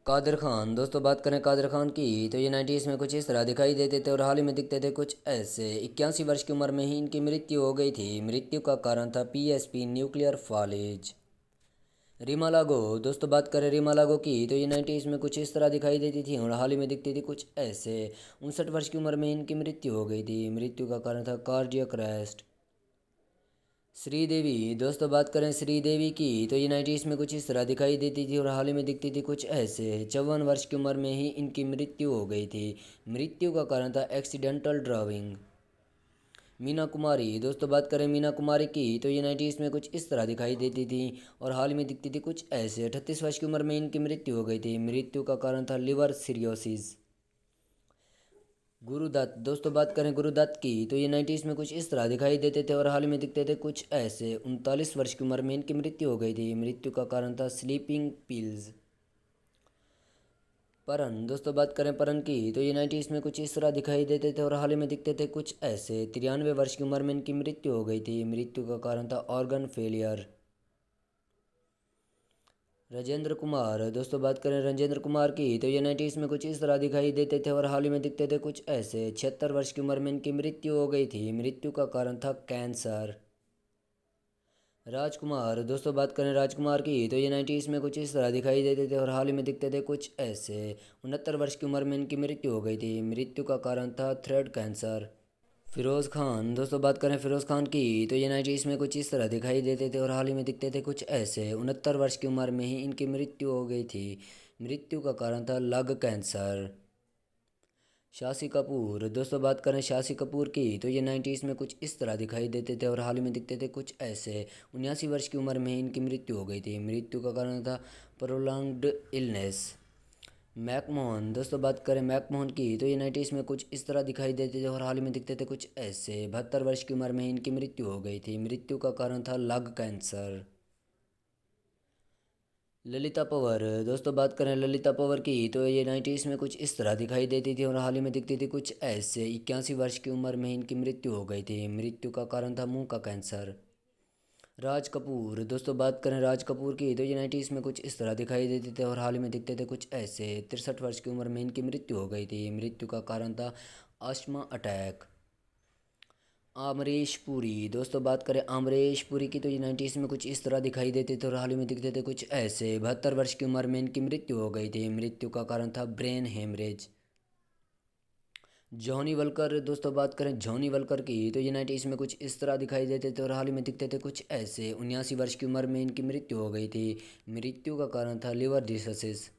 कादर खान। दोस्तों बात करें कादर खान की तो ये 90s में कुछ इस तरह दिखाई देते थे और हाल ही में दिखते थे कुछ ऐसे। 81 वर्ष की उम्र में ही इनकी मृत्यु हो गई थी। मृत्यु का कारण था पीएसपी न्यूक्लियर फॉलेज। रीमा लागो। दोस्तों बात करें रीमा लागो की तो ये 90s में कुछ इस तरह दिखाई देती थी और हाल ही में दिखती थी कुछ ऐसे। 59 वर्ष की उम्र में इनकी मृत्यु हो गई थी। मृत्यु का कारण था कार्डियक अरेस्ट। श्रीदेवी। दोस्तों बात करें श्रीदेवी की तो ये 90s में कुछ इस तरह दिखाई देती थी और हाल ही में दिखती थी कुछ ऐसे। 54 वर्ष की उम्र में ही इनकी मृत्यु हो गई थी। मृत्यु का कारण था एक्सीडेंटल ड्राइविंग। मीना कुमारी। दोस्तों बात करें मीना कुमारी की तो ये 90s में कुछ इस तरह दिखाई देती थी और हाल ही में दिखती थी कुछ ऐसे। 38 वर्ष की उम्र में इनकी मृत्यु हो गई थी। मृत्यु का कारण था लिवर सिरोसिस। गुरुदत्त। दोस्तों बात करें गुरुदत्त की तो ये 90s में कुछ इस तरह दिखाई देते थे और हाल ही में दिखते थे कुछ ऐसे। 39 वर्ष की उम्र में इनकी मृत्यु हो गई थी। मृत्यु का कारण था स्लीपिंग पिल्स। परन। दोस्तों बात करें परन की तो ये 90s में कुछ इस तरह दिखाई देते थे और हाल ही में दिखते थे कुछ ऐसे। 93 वर्ष की उम्र में इनकी मृत्यु हो गई थी। मृत्यु का कारण था ऑर्गन फेलियर। राजेंद्र कुमार। दोस्तों बात करें राजेंद्र कुमार की तो ये 90s में कुछ इस तरह दिखाई देते थे और हाल ही में दिखते थे कुछ ऐसे। 76 वर्ष की उम्र में इनकी मृत्यु हो गई थी। मृत्यु का कारण था कैंसर। राजकुमार। दोस्तों बात करें राजकुमार की तो ये 90s में कुछ इस तरह दिखाई देते थे और हाल ही में दिखते थे कुछ ऐसे। 69 वर्ष की उम्र में इनकी मृत्यु हो गई थी। मृत्यु का कारण था थ्रोट कैंसर। फिरोज़ खान। दोस्तों बात करें फिरोज़ खान की तो ये 90s में कुछ इस तरह दिखाई देते थे और हाल ही में दिखते थे कुछ ऐसे। 69 वर्ष की उम्र में ही इनकी मृत्यु हो गई थी। मृत्यु का कारण था लग कैंसर। शाशी कपूर। दोस्तों बात करें शाशी कपूर की तो ये 90s में कुछ इस तरह दिखाई देते थे और हाल ही में दिखते थे कुछ ऐसे। 79 वर्ष की उम्र में ही इनकी मृत्यु हो गई थी। मृत्यु का कारण था प्रोलॉन्ग्ड इलनेस। मैकमोहन। दोस्तों बात करें मैकमोहन की तो ये 90s में कुछ इस तरह दिखाई देते थे और हाल ही में दिखते थे कुछ ऐसे। 72 वर्ष की उम्र में इनकी मृत्यु हो गई थी। मृत्यु का कारण था लग कैंसर। ललिता पंवर। दोस्तों बात करें ललिता पंवर की तो ये 90s में कुछ इस तरह दिखाई देती थी और हाल ही में दिखती थी कुछ ऐसे। 81 वर्ष की उम्र में इनकी मृत्यु हो गई थी। मृत्यु का कारण था मुंह का कैंसर। राज कपूर। दोस्तों बात करें राज कपूर की तो ये 90s में कुछ इस तरह दिखाई देते थे और हाल ही में दिखते थे कुछ ऐसे। 63 वर्ष की उम्र में इनकी मृत्यु हो गई थी। मृत्यु का कारण था अस्थमा अटैक। अमरीश पुरी। दोस्तों बात करें अमरीश पुरी की तो ये 90s में कुछ इस तरह दिखाई देते थे और हाल ही में दिखते थे कुछ ऐसे। 72 वर्ष की उम्र में इनकी मृत्यु हो गई थी। मृत्यु का कारण था ब्रेन हेमरेज। जॉनी वलकर। दोस्तों बात करें जॉनी वलकर की तो ये 90s में कुछ इस तरह दिखाई देते थे और हाल ही में दिखते थे कुछ ऐसे। 79 वर्ष की उम्र में इनकी मृत्यु हो गई थी। मृत्यु का कारण था लिवर डिसीज।